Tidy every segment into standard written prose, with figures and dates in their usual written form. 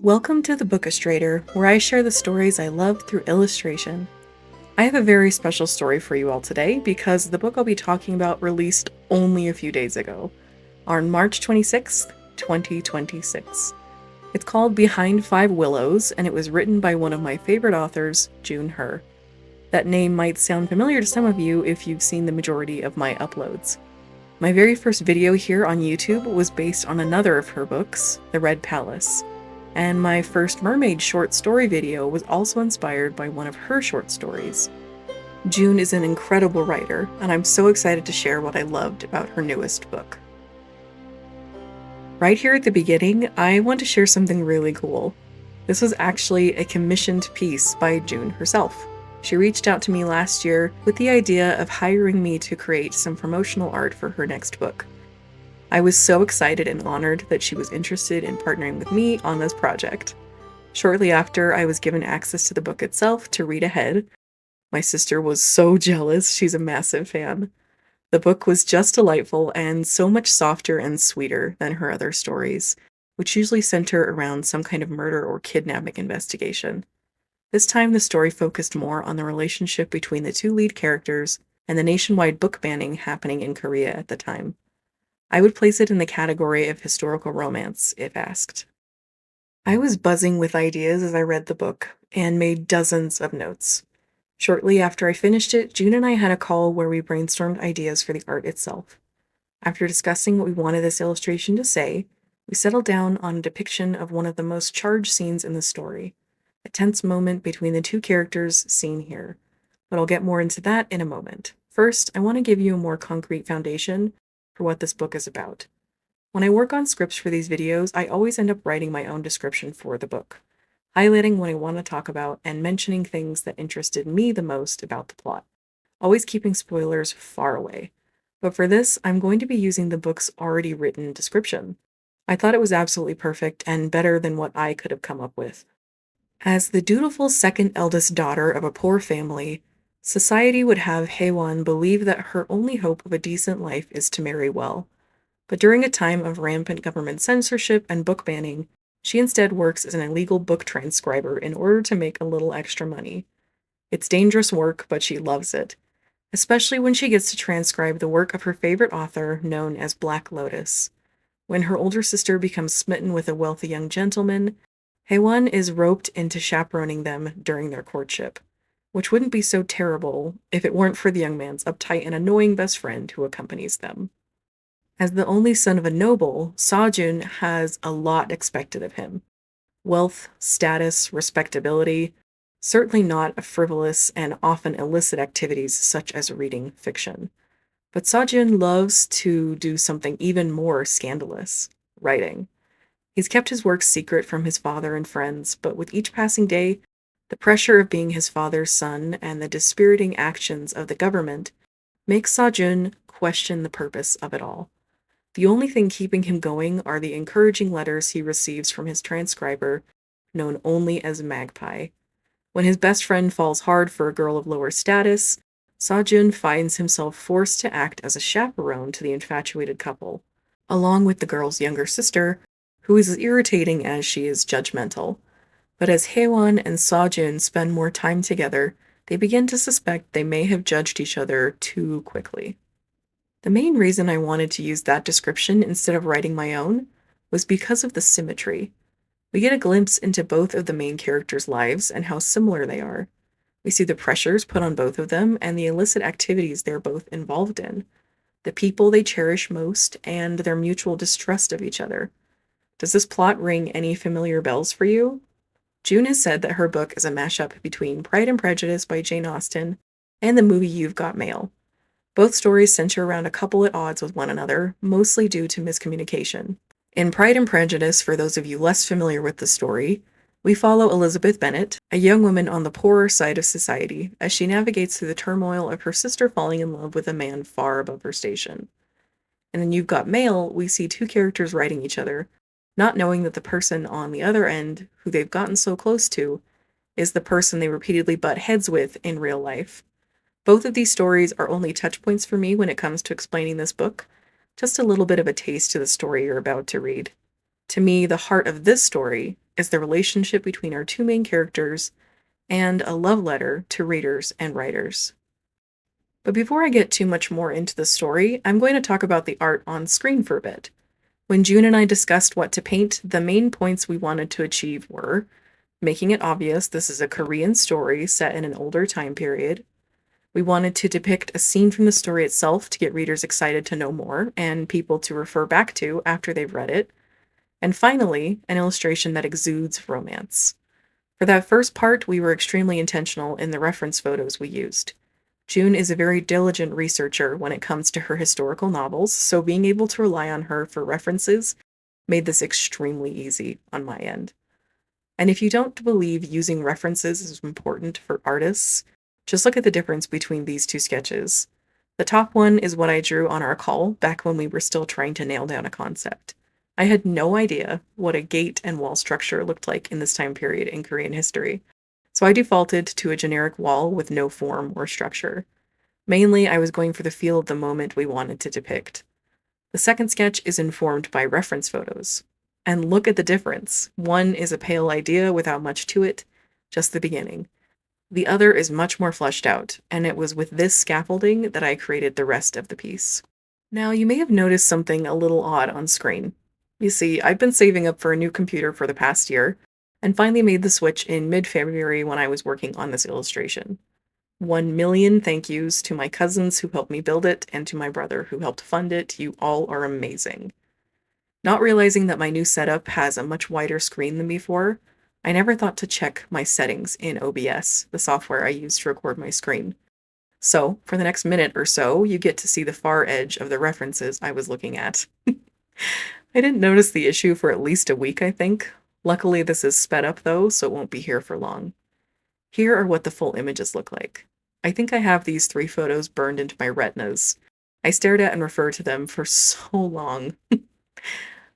Welcome to the Bookistrator, where I share the stories I love through illustration. I have a very special story for you all today because the book I'll be talking about released only a few days ago, on March 26th, 2026. It's called Behind Five Willows, and it was written by one of my favorite authors, June Her. That name might sound familiar to some of you if you've seen the majority of my uploads. My very first video here on YouTube was based on another of her books, The Red Palace. And my first mermaid short story video was also inspired by one of her short stories. June is an incredible writer, and I'm so excited to share what I loved about her newest book. Right here at the beginning, I want to share something really cool. This was actually a commissioned piece by June herself. She reached out to me last year with the idea of hiring me to create some promotional art for her next book. I was so excited and honored that she was interested in partnering with me on this project. Shortly after, I was given access to the book itself to read ahead. My sister was so jealous, she's a massive fan. The book was just delightful and so much softer and sweeter than her other stories, which usually center around some kind of murder or kidnapping investigation. This time, the story focused more on the relationship between the two lead characters and the nationwide book banning happening in Korea at the time. I would place it in the category of historical romance, if asked. I was buzzing with ideas as I read the book, and made dozens of notes. Shortly after I finished it, June and I had a call where we brainstormed ideas for the art itself. After discussing what we wanted this illustration to say, we settled down on a depiction of one of the most charged scenes in the story, a tense moment between the two characters seen here. But I'll get more into that in a moment. First, I want to give you a more concrete foundation for what this book is about. When I work on scripts for these videos, I always end up writing my own description for the book, highlighting what I want to talk about and mentioning things that interested me the most about the plot, always keeping spoilers far away. But for this, I'm going to be using the book's already written description. I thought it was absolutely perfect and better than what I could have come up with. As the dutiful second eldest daughter of a poor family, society would have Haewon believe that her only hope of a decent life is to marry well. But during a time of rampant government censorship and book banning, she instead works as an illegal book transcriber in order to make a little extra money. It's dangerous work, but she loves it, especially when she gets to transcribe the work of her favorite author known as Black Lotus. When her older sister becomes smitten with a wealthy young gentleman, Haewon is roped into chaperoning them during their courtship, which wouldn't be so terrible if it weren't for the young man's uptight and annoying best friend who accompanies them. As the only son of a noble, Seo-jun has a lot expected of him. Wealth, status, respectability, certainly not a frivolous and often illicit activities such as reading fiction. But Seo-jun loves to do something even more scandalous, writing. He's kept his work secret from his father and friends, but with each passing day, the pressure of being his father's son and the dispiriting actions of the government makes Seo-jun question the purpose of it all. The only thing keeping him going are the encouraging letters he receives from his transcriber, known only as Magpie. When his best friend falls hard for a girl of lower status, Seo-jun finds himself forced to act as a chaperone to the infatuated couple, along with the girl's younger sister, who is as irritating as she is judgmental. But as Haewon and Seo-jun spend more time together, they begin to suspect they may have judged each other too quickly. The main reason I wanted to use that description instead of writing my own was because of the symmetry. We get a glimpse into both of the main characters' lives and how similar they are. We see the pressures put on both of them and the illicit activities they're both involved in, the people they cherish most, and their mutual distrust of each other. Does this plot ring any familiar bells for you? June has said that her book is a mashup between Pride and Prejudice by Jane Austen and the movie You've Got Mail. Both stories center around a couple at odds with one another, mostly due to miscommunication. In Pride and Prejudice, for those of you less familiar with the story, we follow Elizabeth Bennet, a young woman on the poorer side of society, as she navigates through the turmoil of her sister falling in love with a man far above her station. And in You've Got Mail, we see two characters writing each other, not knowing that the person on the other end, who they've gotten so close to, is the person they repeatedly butt heads with in real life. Both of these stories are only touch points for me when it comes to explaining this book, just a little bit of a taste to the story you're about to read. To me, the heart of this story is the relationship between our two main characters and a love letter to readers and writers. But before I get too much more into the story, I'm going to talk about the art on screen for a bit. When June and I discussed what to paint, the main points we wanted to achieve were making it obvious this is a Korean story set in an older time period. We wanted to depict a scene from the story itself to get readers excited to know more and people to refer back to after they've read it. And finally, an illustration that exudes romance. For that first part, we were extremely intentional in the reference photos we used. June is a very diligent researcher when it comes to her historical novels, so being able to rely on her for references made this extremely easy on my end. And if you don't believe using references is important for artists, just look at the difference between these two sketches. The top one is what I drew on our call back when we were still trying to nail down a concept. I had no idea what a gate and wall structure looked like in this time period in Korean history, so I defaulted to a generic wall with no form or structure. Mainly, I was going for the feel of the moment we wanted to depict. The second sketch is informed by reference photos. And look at the difference. One is a pale idea without much to it, just the beginning. The other is much more fleshed out, and it was with this scaffolding that I created the rest of the piece. Now, you may have noticed something a little odd on screen. You see, I've been saving up for a new computer for the past year, and finally made the switch in mid-February when I was working on this illustration. 1,000,000 thank yous to my cousins who helped me build it, and to my brother who helped fund it. You all are amazing. Not realizing that my new setup has a much wider screen than before, I never thought to check my settings in OBS, the software I use to record my screen. So, for the next minute or so, you get to see the far edge of the references I was looking at. I didn't notice the issue for at least a week, I think. Luckily, this is sped up though, so it won't be here for long. Here are what the full images look like. I think I have these 3 photos burned into my retinas. I stared at and referred to them for so long.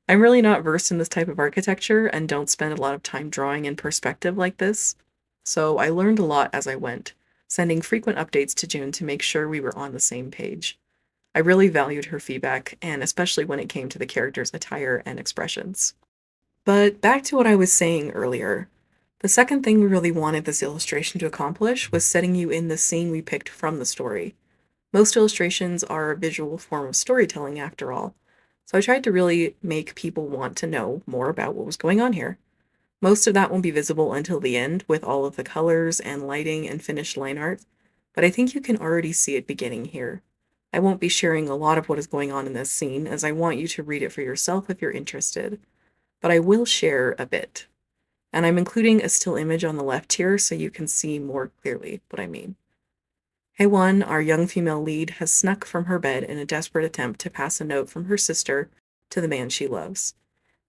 I'm really not versed in this type of architecture and don't spend a lot of time drawing in perspective like this, so I learned a lot as I went, sending frequent updates to June to make sure we were on the same page. I really valued her feedback, and especially when it came to the characters' attire and expressions. But back to what I was saying earlier. The second thing we really wanted this illustration to accomplish was setting you in the scene we picked from the story. Most illustrations are a visual form of storytelling after all, so I tried to really make people want to know more about what was going on here. Most of that won't be visible until the end with all of the colors and lighting and finished line art, but I think you can already see it beginning here. I won't be sharing a lot of what is going on in this scene as I want you to read it for yourself if you're interested, but I will share a bit. And I'm including a still image on the left here so you can see more clearly what I mean. Haewon, our young female lead, has snuck from her bed in a desperate attempt to pass a note from her sister to the man she loves.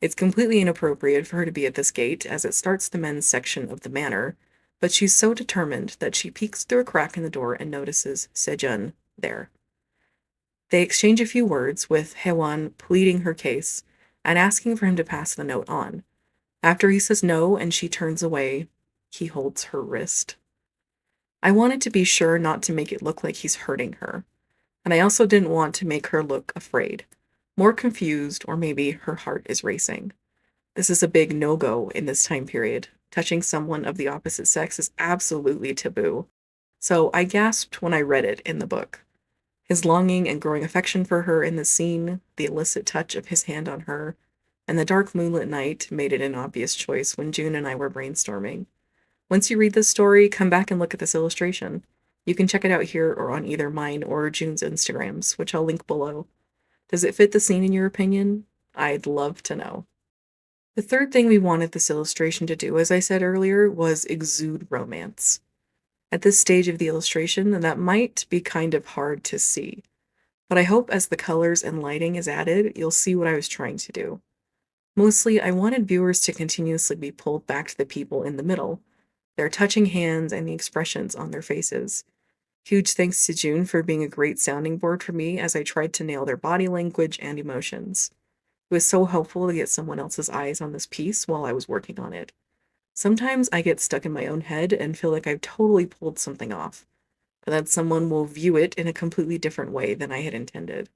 It's completely inappropriate for her to be at this gate as it starts the men's section of the manor, but she's so determined that she peeks through a crack in the door and notices Sejun there. They exchange a few words, with Haewon pleading her case and asking for him to pass the note on. After he says no and she turns away, he holds her wrist. I wanted to be sure not to make it look like he's hurting her, and I also didn't want to make her look afraid, more confused, or maybe her heart is racing. This is a big no-go in this time period. Touching someone of the opposite sex is absolutely taboo, so I gasped when I read it in the book. His longing and growing affection for her in the scene, the illicit touch of his hand on her, and the dark moonlit night made it an obvious choice when June and I were brainstorming. Once you read this story, come back and look at this illustration. You can check it out here or on either mine or June's Instagrams, which I'll link below. Does it fit the scene in your opinion? I'd love to know. The third thing we wanted this illustration to do, as I said earlier, was exude romance. At this stage of the illustration, that might be kind of hard to see, but I hope as the colors and lighting is added, you'll see what I was trying to do. Mostly, I wanted viewers to continuously be pulled back to the people in the middle, their touching hands and the expressions on their faces. Huge thanks to June for being a great sounding board for me as I tried to nail their body language and emotions. It was so helpful to get someone else's eyes on this piece while I was working on it. Sometimes I get stuck in my own head and feel like I've totally pulled something off, but that someone will view it in a completely different way than I had intended.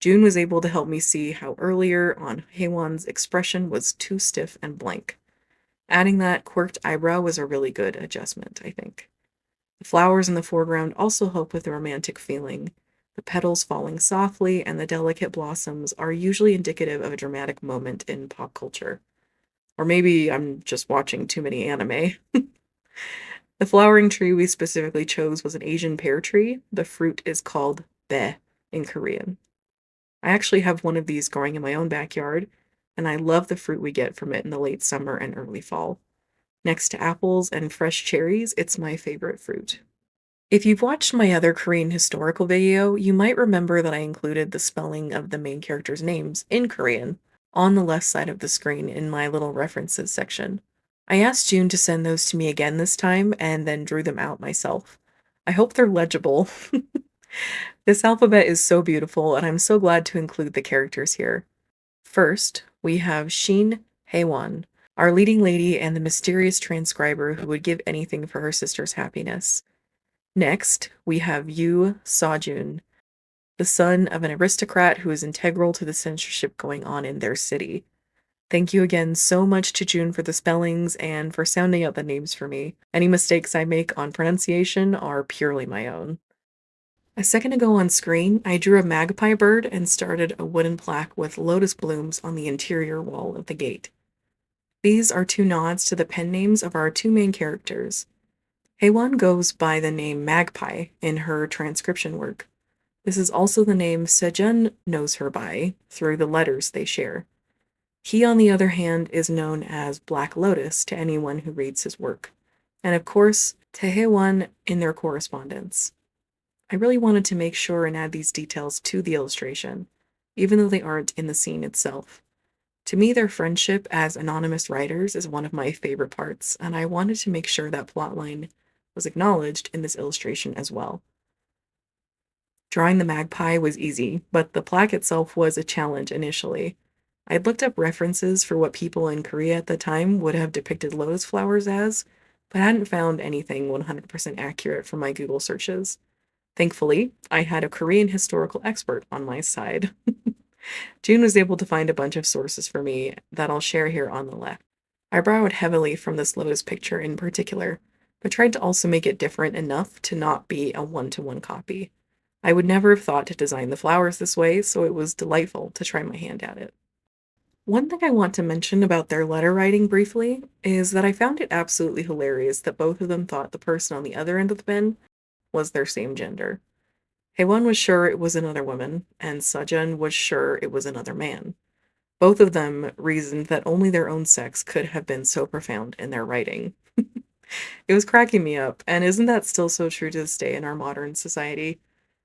June was able to help me see how earlier on Haewon's expression was too stiff and blank. Adding that quirked eyebrow was a really good adjustment, I think. The flowers in the foreground also help with the romantic feeling. The petals falling softly and the delicate blossoms are usually indicative of a dramatic moment in pop culture. Or maybe I'm just watching too many anime. The flowering tree we specifically chose was an Asian pear tree. The fruit is called bae in Korean. I actually have one of these growing in my own backyard, and I love the fruit we get from it in the late summer and early fall. Next to apples and fresh cherries, it's my favorite fruit. If you've watched my other Korean historical video, you might remember that I included the spelling of the main characters' names in Korean on the left side of the screen in my little references section. I asked June to send those to me again this time and then drew them out myself. I hope they're legible. This alphabet is so beautiful, and I'm so glad to include the characters here. First, we have Shin Haewon, our leading lady and the mysterious transcriber who would give anything for her sister's happiness. Next, we have Yu Sejun, the son of an aristocrat who is integral to the censorship going on in their city. Thank you again so much to June for the spellings and for sounding out the names for me. Any mistakes I make on pronunciation are purely my own. A second ago on screen, I drew a magpie bird and started a wooden plaque with lotus blooms on the interior wall of the gate. These are two nods to the pen names of our two main characters. Haewon goes by the name Magpie in her transcription work. This is also the name Sejun knows her by, through the letters they share. He, on the other hand, is known as Black Lotus to anyone who reads his work, and of course, to Haewon in their correspondence. I really wanted to make sure and add these details to the illustration, even though they aren't in the scene itself. To me, their friendship as anonymous writers is one of my favorite parts, and I wanted to make sure that plotline was acknowledged in this illustration as well. Drawing the magpie was easy, but the plaque itself was a challenge initially. I'd looked up references for what people in Korea at the time would have depicted lotus flowers as, but hadn't found anything 100% accurate from my Google searches. Thankfully, I had a Korean historical expert on my side. June was able to find a bunch of sources for me that I'll share here on the left. I borrowed heavily from this lotus picture in particular, but tried to also make it different enough to not be a one-to-one copy. I would never have thought to design the flowers this way, so it was delightful to try my hand at it. One thing I want to mention about their letter writing briefly is that I found it absolutely hilarious that both of them thought the person on the other end of the pen was their same gender. Haewon was sure it was another woman, and Sejun was sure it was another man. Both of them reasoned that only their own sex could have been so profound in their writing. It was cracking me up, and isn't that still so true to this day in our modern society?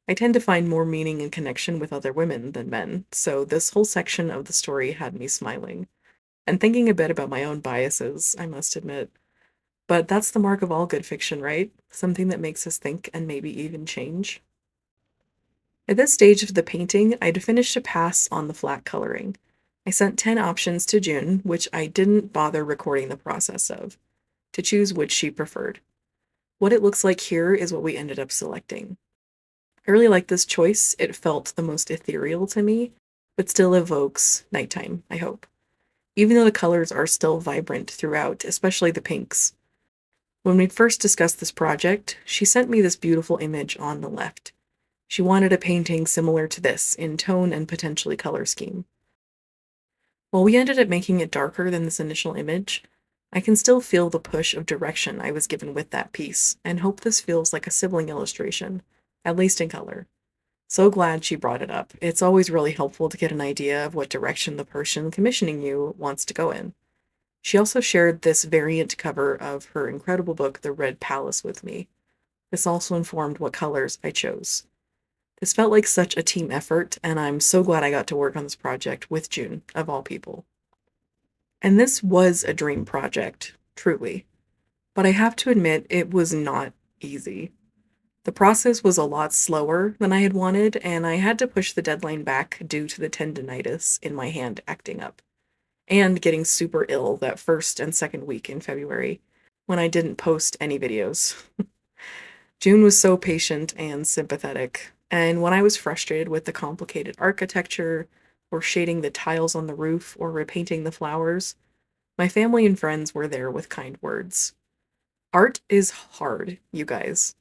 I tend to find more meaning and connection with other women than men, so this whole section of the story had me smiling. And thinking a bit about my own biases, I must admit. But that's the mark of all good fiction, right? Something that makes us think and maybe even change. At this stage of the painting, I'd finished a pass on the flat coloring. I sent 10 options to June, which I didn't bother recording the process of, to choose which she preferred. What it looks like here is what we ended up selecting. I really like this choice. It felt the most ethereal to me, but still evokes nighttime, I hope. Even though the colors are still vibrant throughout, especially the pinks. When we first discussed this project, she sent me this beautiful image on the left. She wanted a painting similar to this, in tone and potentially color scheme. While we ended up making it darker than this initial image, I can still feel the push of direction I was given with that piece, and hope this feels like a sibling illustration, at least in color. So glad she brought it up. It's always really helpful to get an idea of what direction the person commissioning you wants to go in. She also shared this variant cover of her incredible book, The Red Palace, with me. This also informed what colors I chose. This felt like such a team effort, and I'm so glad I got to work on this project with June, of all people. And this was a dream project, truly. But I have to admit, it was not easy. The process was a lot slower than I had wanted, and I had to push the deadline back due to the tendinitis in my hand acting up, and getting super ill that first and second week in February, when I didn't post any videos. June was so patient and sympathetic, and when I was frustrated with the complicated architecture, or shading the tiles on the roof, or repainting the flowers, My family and friends were there with kind words. Art is hard, you guys.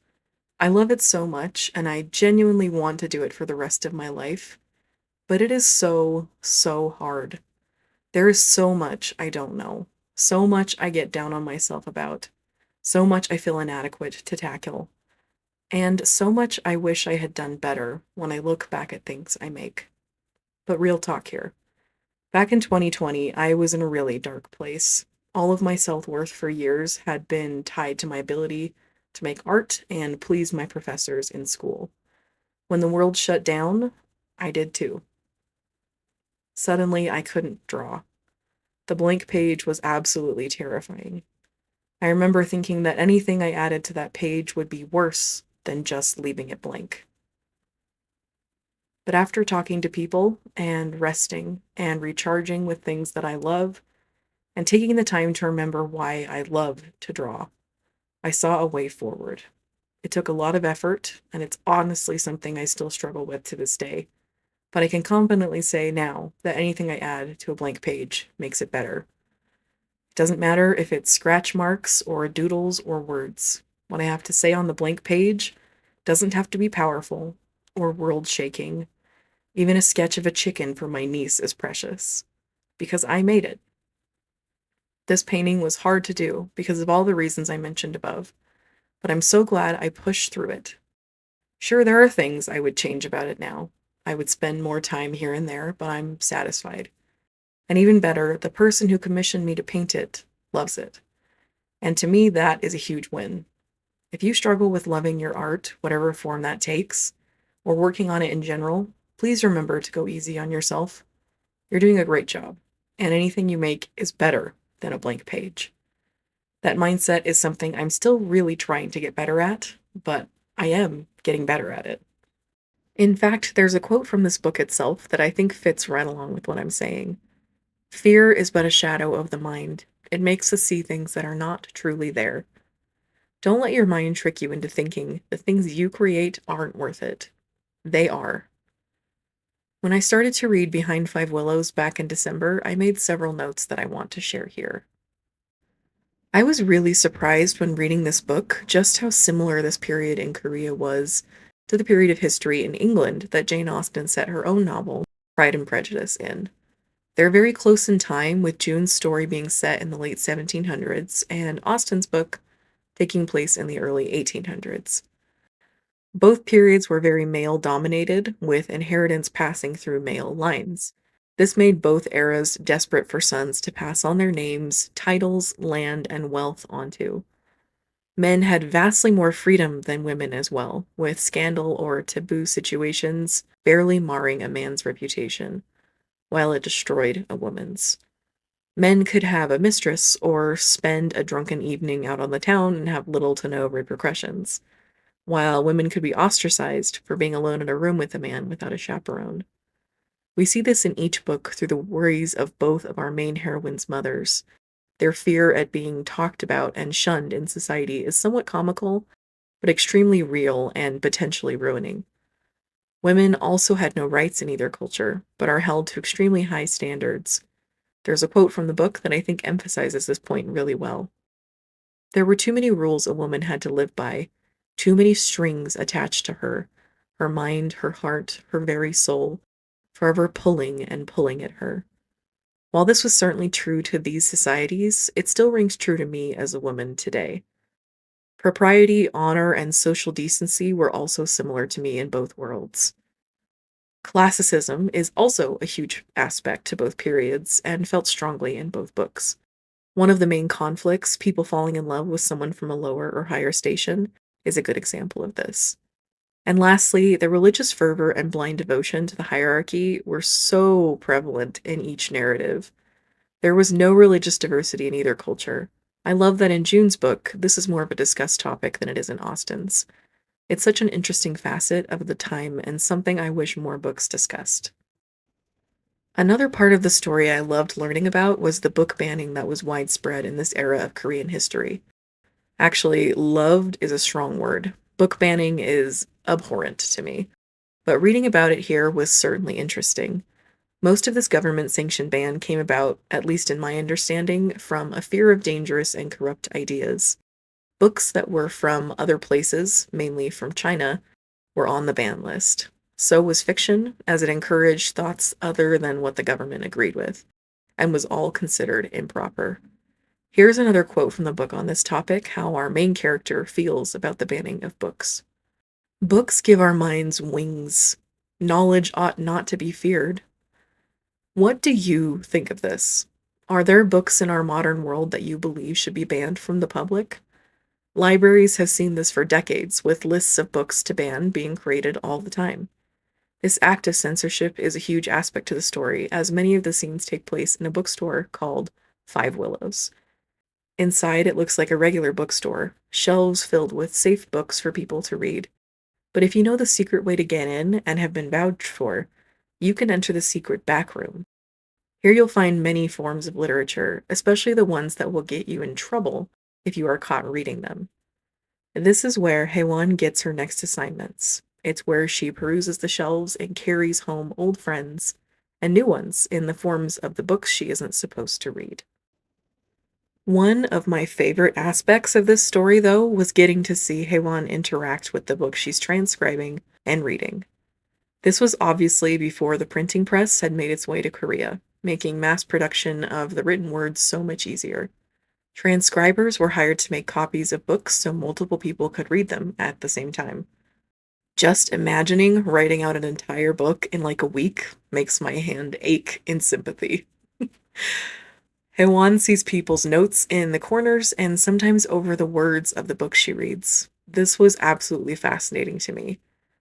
I love it so much, and I genuinely want to do it for the rest of my life, but it is so, so hard. There is so much I don't know, so much I get down on myself about, so much I feel inadequate to tackle, and so much I wish I had done better when I look back at things I make. But real talk here. Back in 2020, I was in a really dark place. All of my self worth for years had been tied to my ability to make art and please my professors in school. When the world shut down, I did too. Suddenly, I couldn't draw. The blank page was absolutely terrifying. I remember thinking that anything I added to that page would be worse than just leaving it blank. But after talking to people and resting and recharging with things that I love, and taking the time to remember why I love to draw, I saw a way forward. It took a lot of effort, and it's honestly something I still struggle with to this day. But I can confidently say now that anything I add to a blank page makes it better. It doesn't matter if it's scratch marks or doodles or words. What I have to say on the blank page doesn't have to be powerful or world shaking. Even a sketch of a chicken for my niece is precious. Because I made it. This painting was hard to do because of all the reasons I mentioned above, but I'm so glad I pushed through it. Sure, there are things I would change about it now. I would spend more time here and there, but I'm satisfied. And even better, the person who commissioned me to paint it loves it. And to me, that is a huge win. If you struggle with loving your art, whatever form that takes, or working on it in general, please remember to go easy on yourself. You're doing a great job, and anything you make is better than a blank page. That mindset is something I'm still really trying to get better at, but I am getting better at it. In fact, there's a quote from this book itself that I think fits right along with what I'm saying. Fear is but a shadow of the mind. It makes us see things that are not truly there. Don't let your mind trick you into thinking the things you create aren't worth it. They are. When I started to read Behind Five Willows back in December, I made several notes that I want to share here. I was really surprised when reading this book just how similar this period in Korea was to the period of history in England that Jane Austen set her own novel, Pride and Prejudice, in. They're very close in time, with June's story being set in the late 1700s and Austen's book taking place in the early 1800s. Both periods were very male-dominated, with inheritance passing through male lines. This made both eras desperate for sons to pass on their names, titles, land, and wealth onto. Men had vastly more freedom than women as well, with scandal or taboo situations barely marring a man's reputation, while it destroyed a woman's. Men could have a mistress or spend a drunken evening out on the town and have little to no repercussions, while women could be ostracized for being alone in a room with a man without a chaperone. We see this in each book through the worries of both of our main heroines' mothers. Their fear at being talked about and shunned in society is somewhat comical, but extremely real and potentially ruining. Women also had no rights in either culture, but are held to extremely high standards. There's a quote from the book that I think emphasizes this point really well. There were too many rules a woman had to live by, too many strings attached to her mind, her heart, her very soul, forever pulling and pulling at her. While this was certainly true to these societies, it still rings true to me as a woman today. Propriety, honor, and social decency were also similar to me in both worlds. Classicism is also a huge aspect to both periods and felt strongly in both books. One of the main conflicts, people falling in love with someone from a lower or higher station, is a good example of this. And lastly, the religious fervor and blind devotion to the hierarchy were so prevalent in each narrative. There was no religious diversity in either culture. I love that in June's book, this is more of a discussed topic than it is in Austen's. It's such an interesting facet of the time and something I wish more books discussed. Another part of the story I loved learning about was the book banning that was widespread in this era of Korean history. Actually, loved is a strong word. Book banning is abhorrent to me. But reading about it here was certainly interesting. Most of this government-sanctioned ban came about, at least in my understanding, from a fear of dangerous and corrupt ideas. Books that were from other places, mainly from China, were on the ban list. So was fiction, as it encouraged thoughts other than what the government agreed with, and was all considered improper. Here's another quote from the book on this topic, how our main character feels about the banning of books. Books give our minds wings. Knowledge ought not to be feared. What do you think of this? Are there books in our modern world that you believe should be banned from the public? Libraries have seen this for decades, with lists of books to ban being created all the time. This act of censorship is a huge aspect to the story, as many of the scenes take place in a bookstore called Five Willows. Inside, it looks like a regular bookstore, shelves filled with safe books for people to read. But if you know the secret way to get in and have been vouched for, you can enter the secret back room. Here you'll find many forms of literature, especially the ones that will get you in trouble if you are caught reading them. And this is where Haewon gets her next assignments. It's where she peruses the shelves and carries home old friends and new ones in the forms of the books she isn't supposed to read. One of my favorite aspects of this story, though, was getting to see Haewon interact with the book she's transcribing and reading. This was obviously before the printing press had made its way to Korea, making mass production of the written words so much easier. Transcribers were hired to make copies of books so multiple people could read them at the same time. Just imagining writing out an entire book in like a week makes my hand ache in sympathy. Haewon sees people's notes in the corners and sometimes over the words of the book she reads. This was absolutely fascinating to me.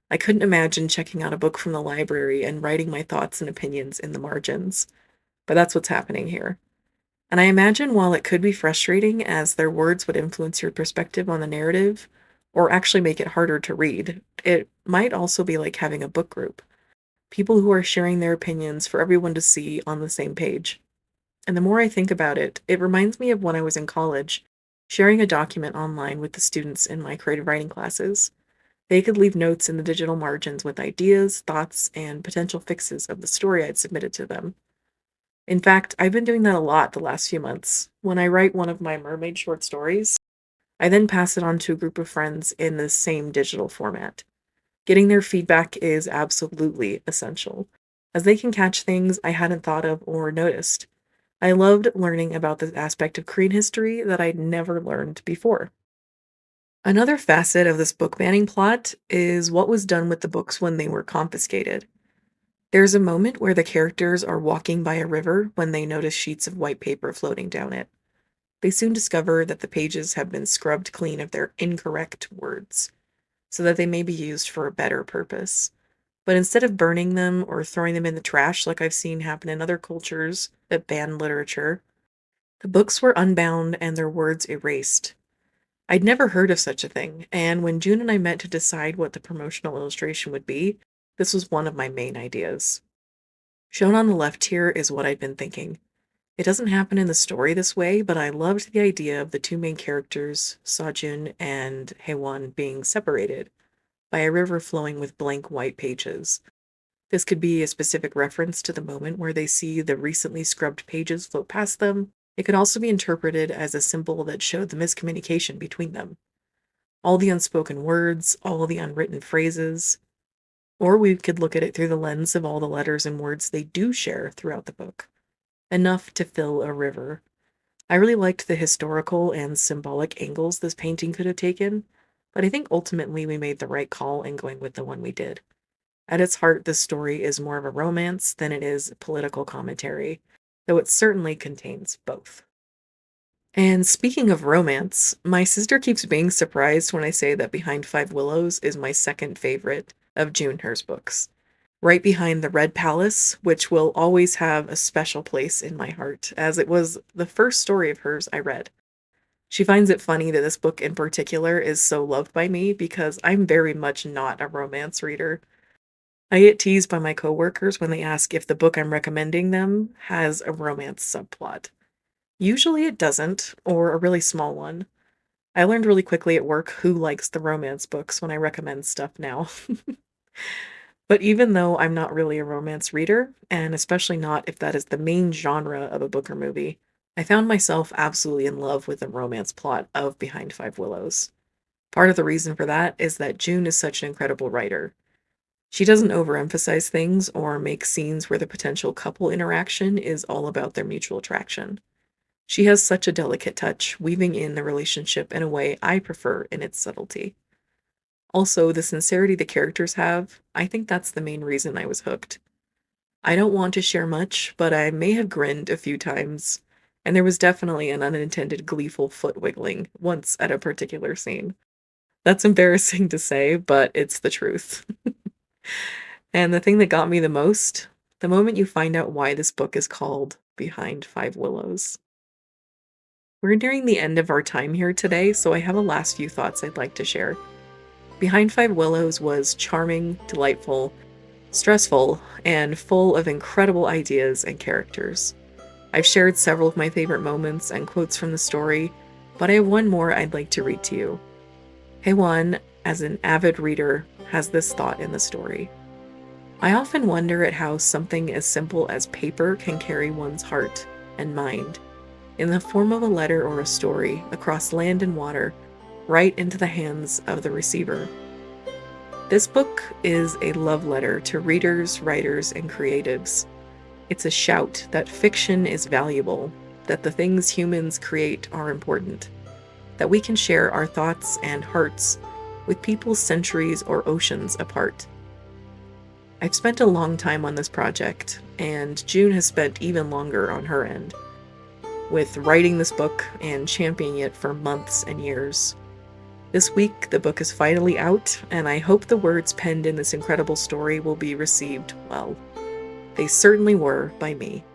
I couldn't imagine checking out a book from the library and writing my thoughts and opinions in the margins. But that's what's happening here. And I imagine while it could be frustrating, as their words would influence your perspective on the narrative, or actually make it harder to read, it might also be like having a book group. People who are sharing their opinions for everyone to see on the same page. And the more I think about it, it reminds me of when I was in college, sharing a document online with the students in my creative writing classes. They could leave notes in the digital margins with ideas, thoughts, and potential fixes of the story I'd submitted to them. In fact, I've been doing that a lot the last few months. When I write one of my mermaid short stories, I then pass it on to a group of friends in the same digital format. Getting their feedback is absolutely essential, as they can catch things I hadn't thought of or noticed. I loved learning about this aspect of Korean history that I'd never learned before. Another facet of this book banning plot is what was done with the books when they were confiscated. There's a moment where the characters are walking by a river when they notice sheets of white paper floating down it. They soon discover that the pages have been scrubbed clean of their incorrect words, so that they may be used for a better purpose. But instead of burning them or throwing them in the trash like I've seen happen in other cultures that ban literature, the books were unbound and their words erased. I'd never heard of such a thing, and when June and I met to decide what the promotional illustration would be, this was one of my main ideas. Shown on the left here is what I'd been thinking. It doesn't happen in the story this way, but I loved the idea of the two main characters, Sejun and Haewon, being separated by a river flowing with blank white pages. This could be a specific reference to the moment where they see the recently scrubbed pages float past them. It could also be interpreted as a symbol that showed the miscommunication between them. All the unspoken words, all the unwritten phrases. Or we could look at it through the lens of all the letters and words they do share throughout the book. Enough to fill a river. I really liked the historical and symbolic angles this painting could have taken, but I think ultimately we made the right call in going with the one we did. At its heart, this story is more of a romance than it is political commentary, though it certainly contains both. And speaking of romance, my sister keeps being surprised when I say that Behind Five Willows is my second favorite of Junher's books. Right behind The Red Palace, which will always have a special place in my heart, as it was the first story of hers I read. She finds it funny that this book in particular is so loved by me because I'm very much not a romance reader. I get teased by my coworkers when they ask if the book I'm recommending them has a romance subplot. Usually it doesn't, or a really small one. I learned really quickly at work who likes the romance books when I recommend stuff now. But even though I'm not really a romance reader, and especially not if that is the main genre of a book or movie, I found myself absolutely in love with the romance plot of Behind Five Willows. Part of the reason for that is that June is such an incredible writer. She doesn't overemphasize things or make scenes where the potential couple interaction is all about their mutual attraction. She has such a delicate touch, weaving in the relationship in a way I prefer in its subtlety. Also, the sincerity the characters have, I think that's the main reason I was hooked. I don't want to share much, but I may have grinned a few times, and there was definitely an unintended gleeful foot wiggling once at a particular scene. That's embarrassing to say, but it's the truth. And the thing that got me the most, the moment you find out why this book is called Behind Five Willows. We're nearing the end of our time here today, so I have a last few thoughts I'd like to share. Behind Five Willows was charming, delightful, stressful, and full of incredible ideas and characters. I've shared several of my favorite moments and quotes from the story, but I have one more I'd like to read to you. Heywan, as an avid reader, has this thought in the story. I often wonder at how something as simple as paper can carry one's heart and mind, in the form of a letter or a story, across land and water, right into the hands of the receiver. This book is a love letter to readers, writers, and creatives. It's a shout that fiction is valuable, that the things humans create are important, that we can share our thoughts and hearts with people centuries or oceans apart. I've spent a long time on this project, and June has spent even longer on her end, with writing this book and championing it for months and years. This week, the book is finally out, and I hope the words penned in this incredible story will be received well. They certainly were by me.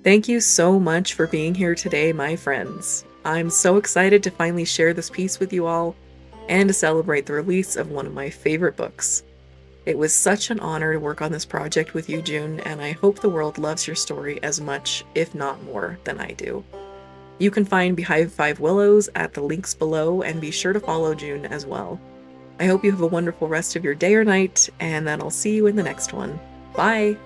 Thank you so much for being here today, my friends. I'm so excited to finally share this piece with you all and to celebrate the release of one of my favorite books. It was such an honor to work on this project with you, June, and I hope the world loves your story as much, if not more, than I do. You can find Behind Five Willows at the links below, and be sure to follow June as well. I hope you have a wonderful rest of your day or night, and then I'll see you in the next one. Bye!